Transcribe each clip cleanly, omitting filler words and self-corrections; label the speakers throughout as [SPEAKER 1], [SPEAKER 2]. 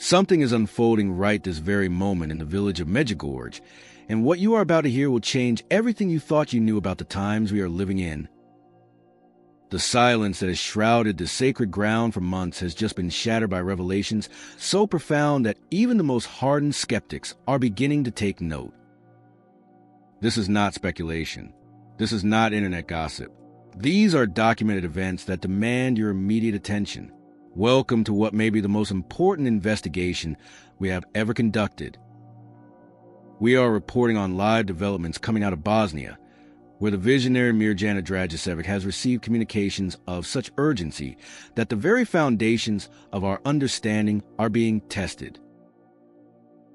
[SPEAKER 1] Something is unfolding right this very moment in the village of Medjugorje, and what you are about to hear will change everything you thought you knew about the times we are living in. The silence that has shrouded the sacred ground for months has just been shattered by revelations so profound that even the most hardened skeptics are beginning to take note. This is not speculation. This is not internet gossip. These are documented events that demand your immediate attention. Welcome to what may be the most important investigation we have ever conducted. We are reporting on live developments coming out of Bosnia, where the visionary Mirjana Dragicevic has received communications of such urgency that the very foundations of our understanding are being tested.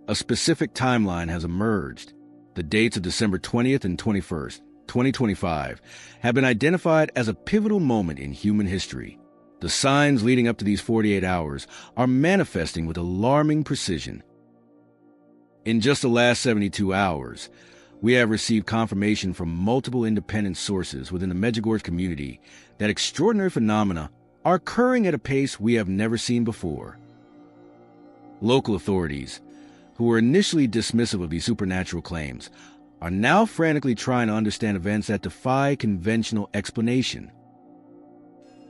[SPEAKER 1] A specific timeline has emerged. The dates of December 20th and 21st, 2025, have been identified as a pivotal moment in human history. The signs leading up to these 48 hours are manifesting with alarming precision. In just the last 72 hours, we have received confirmation from multiple independent sources within the Medjugorje community that extraordinary phenomena are occurring at a pace we have never seen before. Local authorities, who were initially dismissive of these supernatural claims, are now frantically trying to understand events that defy conventional explanation.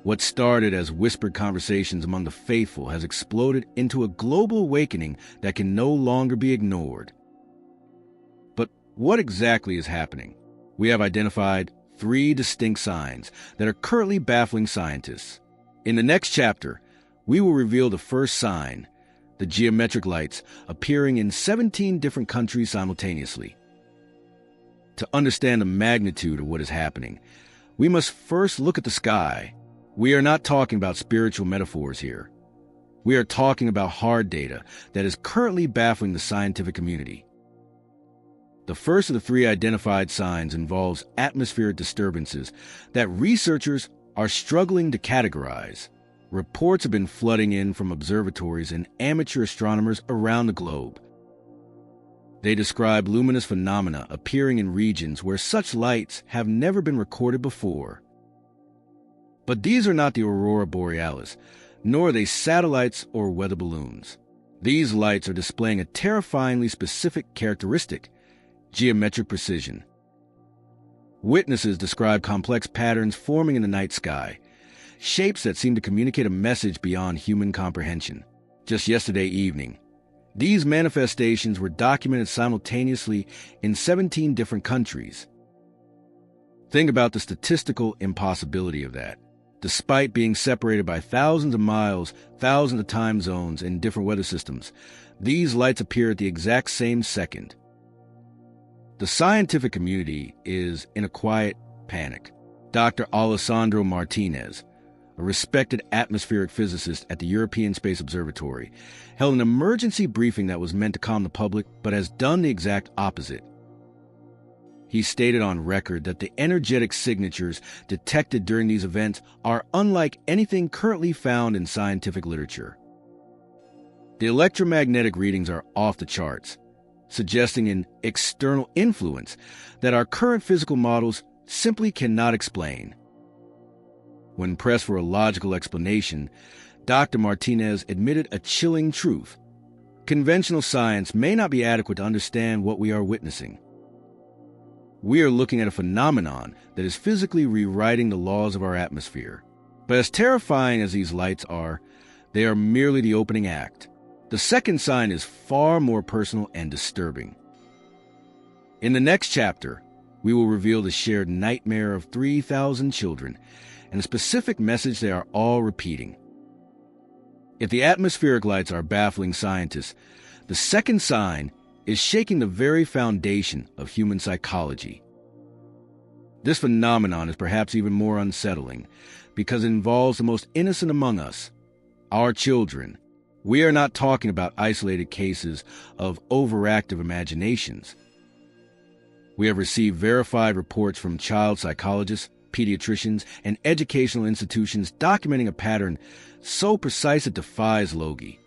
[SPEAKER 1] What started as whispered conversations among the faithful has exploded into a global awakening that can no longer be ignored. But what exactly is happening? We have identified 3 distinct signs that are currently baffling scientists. In the next chapter, we will reveal the first sign, the geometric lights appearing in 17 different countries simultaneously. To understand the magnitude of what is happening, we must first look at the sky. We are not talking about spiritual metaphors here. We are talking about hard data that is currently baffling the scientific community. The first of the 3 identified signs involves atmospheric disturbances that researchers are struggling to categorize. Reports have been flooding in from observatories and amateur astronomers around the globe. They describe luminous phenomena appearing in regions where such lights have never been recorded before. But these are not the aurora borealis, nor are they satellites or weather balloons. These lights are displaying a terrifyingly specific characteristic: geometric precision. Witnesses describe complex patterns forming in the night sky, shapes that seem to communicate a message beyond human comprehension. Just yesterday evening, these manifestations were documented simultaneously in 17 different countries. Think about the statistical impossibility of that. Despite being separated by thousands of miles, thousands of time zones, and different weather systems, these lights appear at the exact same second. The scientific community is in a quiet panic. Dr. Alessandro Martinez, a respected atmospheric physicist at the European Space Observatory, held an emergency briefing that was meant to calm the public, but has done the exact opposite. He stated on record that the energetic signatures detected during these events are unlike anything currently found in scientific literature. The electromagnetic readings are off the charts, suggesting an external influence that our current physical models simply cannot explain. When pressed for a logical explanation, Dr. Martinez admitted a chilling truth. Conventional science may not be adequate to understand what we are witnessing. We are looking at a phenomenon that is physically rewriting the laws of our atmosphere. But as terrifying as these lights are, they are merely the opening act. The second sign is far more personal and disturbing. In the next chapter, we will reveal the shared nightmare of 3,000 children and a specific message they are all repeating. If the atmospheric lights are baffling scientists, the second sign is shaking the very foundation of human psychology. This phenomenon is perhaps even more unsettling because it involves the most innocent among us, our children. We are not talking about isolated cases of overactive imaginations. We have received verified reports from child psychologists, pediatricians, and educational institutions documenting a pattern so precise it defies logi.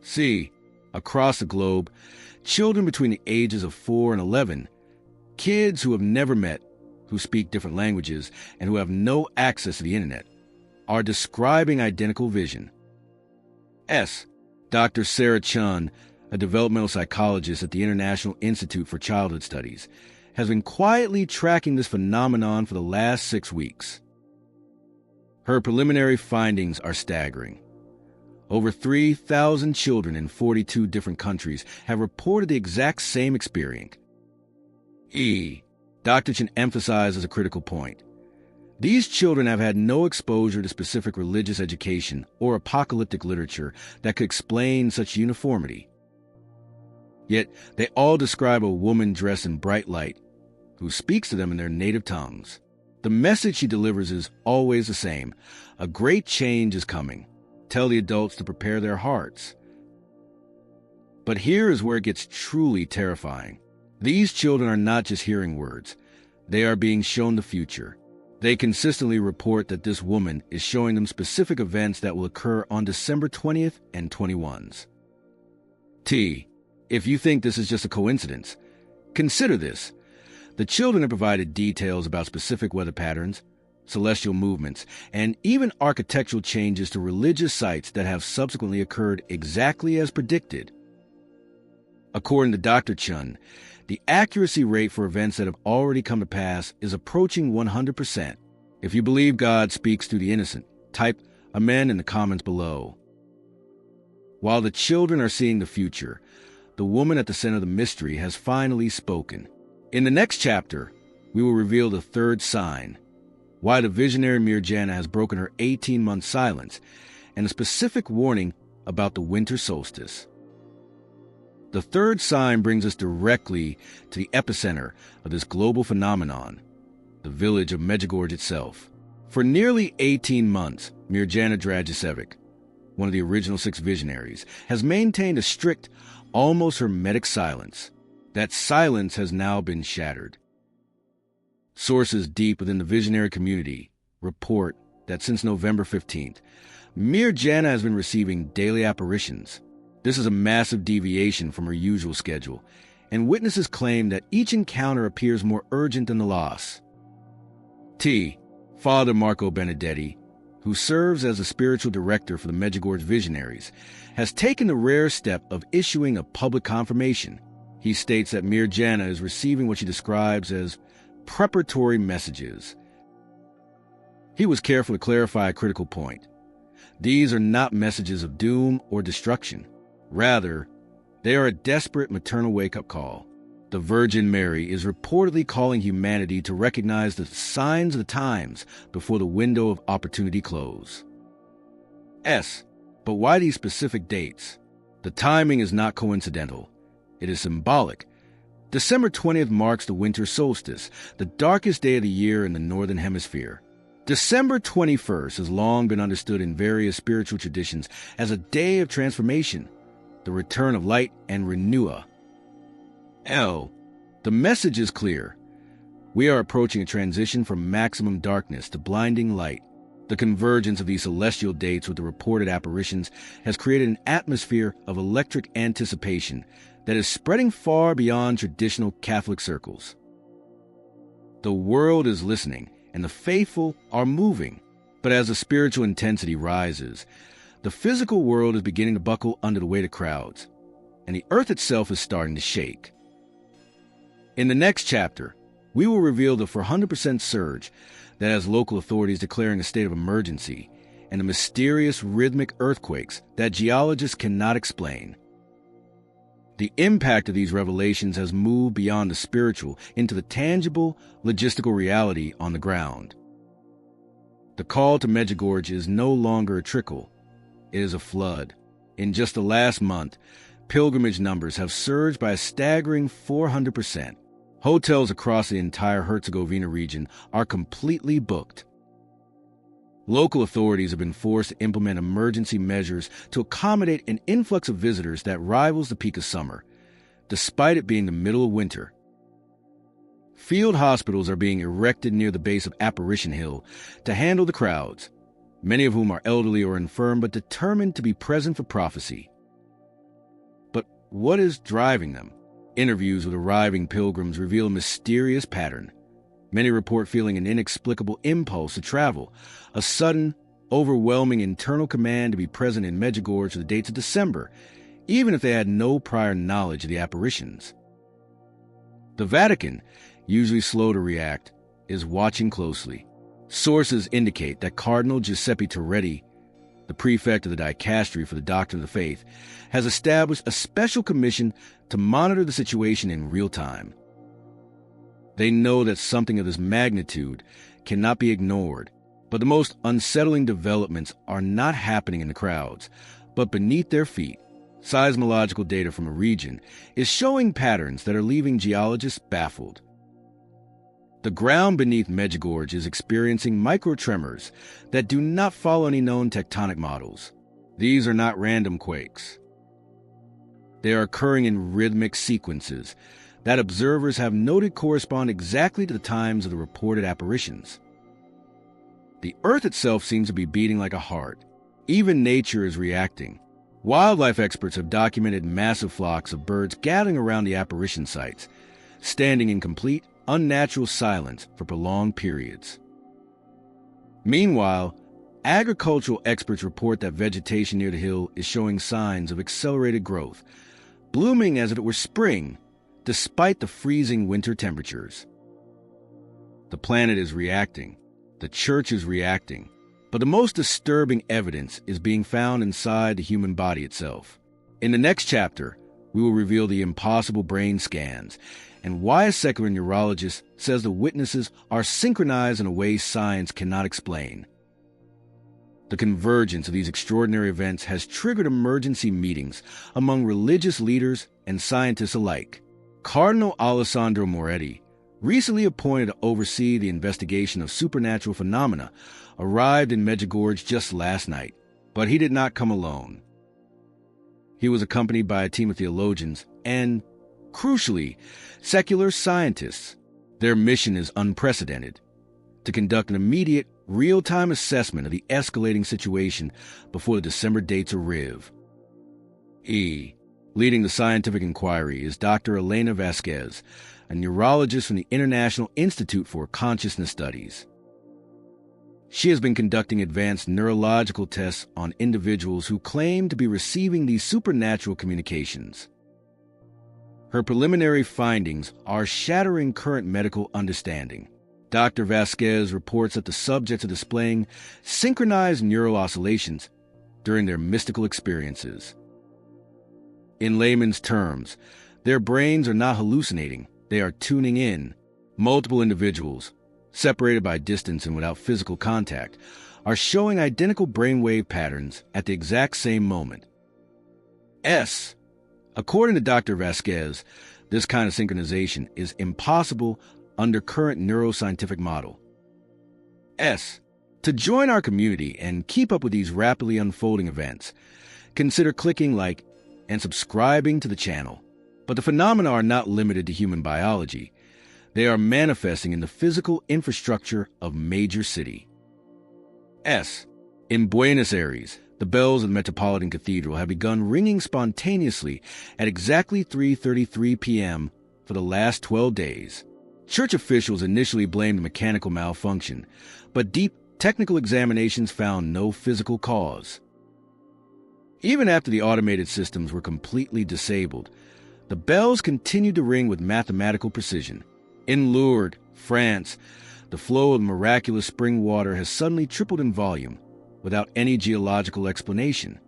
[SPEAKER 1] See, across the globe, children between the ages of 4 and 11, kids who have never met, who speak different languages, and who have no access to the internet, are describing identical vision. Dr. Sarah Chun, a developmental psychologist at the International Institute for Childhood Studies, has been quietly tracking this phenomenon for the last 6 weeks. Her preliminary findings are staggering. Over 3,000 children in 42 different countries have reported the exact same experience. Dr. Chen emphasizes a critical point. These children have had no exposure to specific religious education or apocalyptic literature that could explain such uniformity. Yet they all describe a woman dressed in bright light who speaks to them in their native tongues. The message she delivers is always the same. A great change is coming. Tell the adults to prepare their hearts. But here is where it gets truly terrifying. These children are not just hearing words. They are being shown the future. They consistently report that this woman is showing them specific events that will occur on December 20th and 21st. If you think this is just a coincidence, consider this. The children have provided details about specific weather patterns, celestial movements, and even architectural changes to religious sites that have subsequently occurred exactly as predicted. According to Dr. Chun, the accuracy rate for events that have already come to pass is approaching 100%. If you believe God speaks through the innocent, type Amen in the comments below. While the children are seeing the future, the woman at the center of the mystery has finally spoken. In the next chapter, we will reveal the third sign, why the visionary Mirjana has broken her 18-month silence, and a specific warning about the winter solstice. The third sign brings us directly to the epicenter of this global phenomenon, the village of Medjugorje itself. For nearly 18 months, Mirjana Dragicevic, one of the original 6 visionaries, has maintained a strict, almost hermetic silence. That silence has now been shattered. Sources deep within the visionary community report that since November 15th, Mirjana has been receiving daily apparitions. This is a massive deviation from her usual schedule, and witnesses claim that each encounter appears more urgent than the loss. Father Marco Benedetti, who serves as the spiritual director for the Medjugorje Visionaries, has taken the rare step of issuing a public confirmation. He states that Mirjana is receiving what she describes as preparatory messages. He was careful to clarify a critical point. These are not messages of doom or destruction. Rather, they are a desperate maternal wake-up call. The Virgin Mary is reportedly calling humanity to recognize the signs of the times before the window of opportunity close. But why these specific dates? The timing is not coincidental. It is symbolic. December 20th marks the winter solstice, the darkest day of the year in the Northern Hemisphere. December 21st has long been understood in various spiritual traditions as a day of transformation, the return of light and renewal. The message is clear. We are approaching a transition from maximum darkness to blinding light. The convergence of these celestial dates with the reported apparitions has created an atmosphere of electric anticipation that is spreading far beyond traditional Catholic circles. The world is listening, and the faithful are moving. But as the spiritual intensity rises, the physical world is beginning to buckle under the weight of crowds, and the earth itself is starting to shake. In the next chapter, we will reveal the 400% surge that has local authorities declaring a state of emergency and the mysterious rhythmic earthquakes that geologists cannot explain. The impact of these revelations has moved beyond the spiritual into the tangible, logistical reality on the ground. The call to Medjugorje is no longer a trickle. It is a flood. In just the last month, pilgrimage numbers have surged by a staggering 400%. Hotels across the entire Herzegovina region are completely booked. Local authorities have been forced to implement emergency measures to accommodate an influx of visitors that rivals the peak of summer, despite it being the middle of winter. Field hospitals are being erected near the base of Apparition Hill to handle the crowds, many of whom are elderly or infirm but determined to be present for prophecy. But what is driving them? Interviews with arriving pilgrims reveal a mysterious pattern. Many report feeling an inexplicable impulse to travel, a sudden, overwhelming internal command to be present in Medjugorje for the dates of December, even if they had no prior knowledge of the apparitions. The Vatican, usually slow to react, is watching closely. Sources indicate that Cardinal Giuseppe Toretti, the prefect of the dicastery for the doctrine of the faith, has established a special commission to monitor the situation in real time. They know that something of this magnitude cannot be ignored, but the most unsettling developments are not happening in the crowds, but beneath their feet. Seismological data from a region is showing patterns that are leaving geologists baffled. The ground beneath Medjugorje is experiencing microtremors that do not follow any known tectonic models. These are not random quakes. They are occurring in rhythmic sequences that observers have noted correspond exactly to the times of the reported apparitions. The Earth itself seems to be beating like a heart. Even nature is reacting. Wildlife experts have documented massive flocks of birds gathering around the apparition sites, standing in complete, unnatural silence for prolonged periods. Meanwhile, agricultural experts report that vegetation near the hill is showing signs of accelerated growth, blooming as if it were spring, despite the freezing winter temperatures. The planet is reacting. The church is reacting. But the most disturbing evidence is being found inside the human body itself. In the next chapter, we will reveal the impossible brain scans and why a secular neurologist says the witnesses are synchronized in a way science cannot explain. The convergence of these extraordinary events has triggered emergency meetings among religious leaders and scientists alike. Cardinal Alessandro Moretti, recently appointed to oversee the investigation of supernatural phenomena, arrived in Medjugorje just last night, but he did not come alone. He was accompanied by a team of theologians and, crucially, secular scientists. Their mission is unprecedented: to conduct an immediate, real-time assessment of the escalating situation before the December dates arrive. Leading the scientific inquiry is Dr. Elena Vasquez, a neurologist from the International Institute for Consciousness Studies. She has been conducting advanced neurological tests on individuals who claim to be receiving these supernatural communications. Her preliminary findings are shattering current medical understanding. Dr. Vasquez reports that the subjects are displaying synchronized neural oscillations during their mystical experiences. In layman's terms, their brains are not hallucinating, they are tuning in. Multiple individuals, separated by distance and without physical contact, are showing identical brainwave patterns at the exact same moment. According to Dr. Vasquez, this kind of synchronization is impossible under current neuroscientific model. To join our community and keep up with these rapidly unfolding events, consider clicking like and subscribing to the channel. But the phenomena are not limited to human biology. They are manifesting in the physical infrastructure of major city. In Buenos Aires, the bells of the Metropolitan Cathedral have begun ringing spontaneously at exactly 3:33 p.m. for the last 12 days. Church officials initially blamed a mechanical malfunction, but deep technical examinations found no physical cause. Even after the automated systems were completely disabled, the bells continued to ring with mathematical precision. In Lourdes, France, the flow of miraculous spring water has suddenly tripled in volume, without any geological explanation.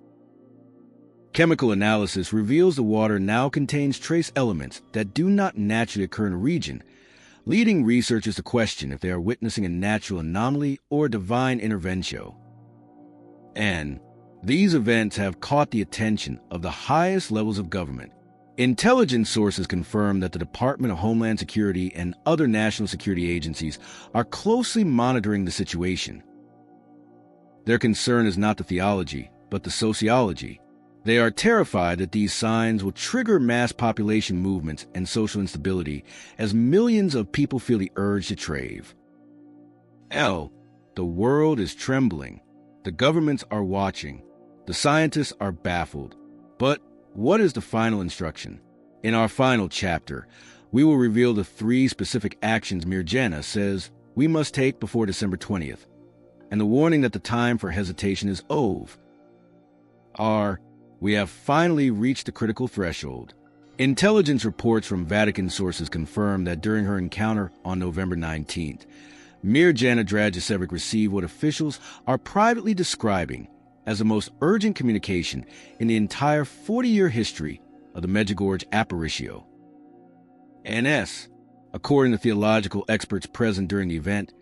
[SPEAKER 1] Chemical analysis reveals the water now contains trace elements that do not naturally occur in a region, leading researchers to question if they are witnessing a natural anomaly or a divine intervention. And these events have caught the attention of the highest levels of government. Intelligence sources confirm that the Department of Homeland Security and other national security agencies are closely monitoring the situation. Their concern is not the theology, but the sociology. They are terrified that these signs will trigger mass population movements and social instability as millions of people feel the urge to trave. The world is trembling. The governments are watching. The scientists are baffled. But what is the final instruction? In our final chapter, we will reveal the 3 specific actions Mirjana says we must take before December 20th. and the warning that the time for hesitation is over. We have finally reached the critical threshold. Intelligence reports from Vatican sources confirm that during her encounter on November 19th, Mirjana Dragicevic received what officials are privately describing as the most urgent communication in the entire 40-year history of the Medjugorje apparitio. NS. According to theological experts present during the event,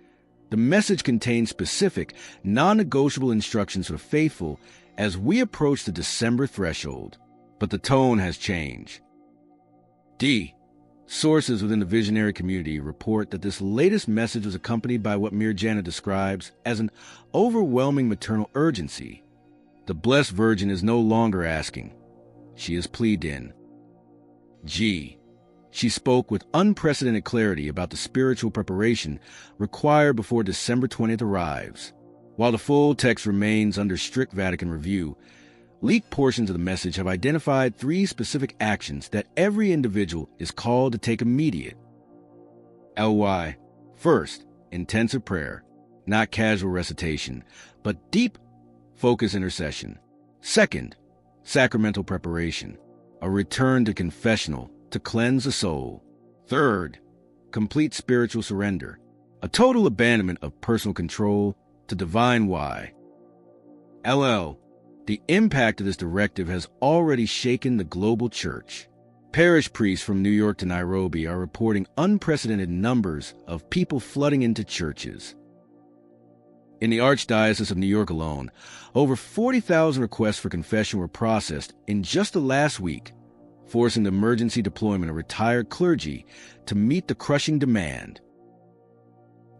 [SPEAKER 1] the message contains specific, non-negotiable instructions for the faithful as we approach the December threshold. But the tone has changed. Sources within the visionary community report that this latest message was accompanied by what Mirjana describes as an overwhelming maternal urgency. The Blessed Virgin is no longer asking. She is pleaded in. She spoke with unprecedented clarity about the spiritual preparation required before December 20th arrives. While the full text remains under strict Vatican review, leaked portions of the message have identified 3 specific actions that every individual is called to take immediate. First, intensive prayer, not casual recitation, but deep, focused intercession. Second, sacramental preparation, a return to confessional to cleanse the soul. Third, complete spiritual surrender, a total abandonment of personal control to divine why. The impact of this directive has already shaken the global church. Parish priests from New York to Nairobi are reporting unprecedented numbers of people flooding into churches. In the Archdiocese of New York alone, over 40,000 requests for confession were processed in just the last week, forcing the emergency deployment of retired clergy to meet the crushing demand.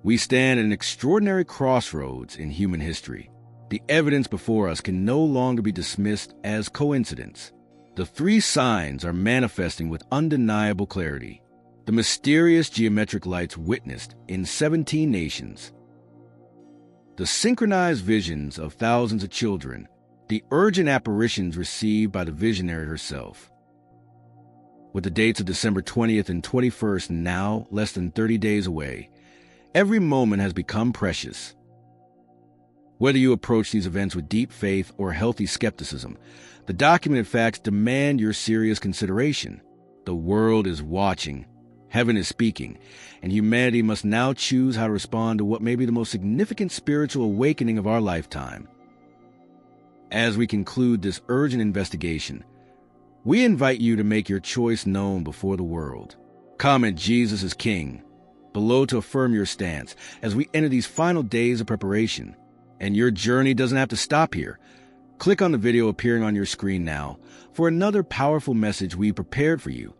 [SPEAKER 1] We stand at an extraordinary crossroads in human history. The evidence before us can no longer be dismissed as coincidence. The 3 signs are manifesting with undeniable clarity. The mysterious geometric lights witnessed in 17 nations. The synchronized visions of thousands of children. The urgent apparitions received by the visionary herself. With the dates of December 20th and 21st now less than 30 days away, every moment has become precious. Whether you approach these events with deep faith or healthy skepticism, the documented facts demand your serious consideration. The world is watching, heaven is speaking, and humanity must now choose how to respond to what may be the most significant spiritual awakening of our lifetime. As we conclude this urgent investigation, we invite you to make your choice known before the world. Comment Jesus is King below to affirm your stance as we enter these final days of preparation. And your journey doesn't have to stop here. Click on the video appearing on your screen now for another powerful message we prepared for you.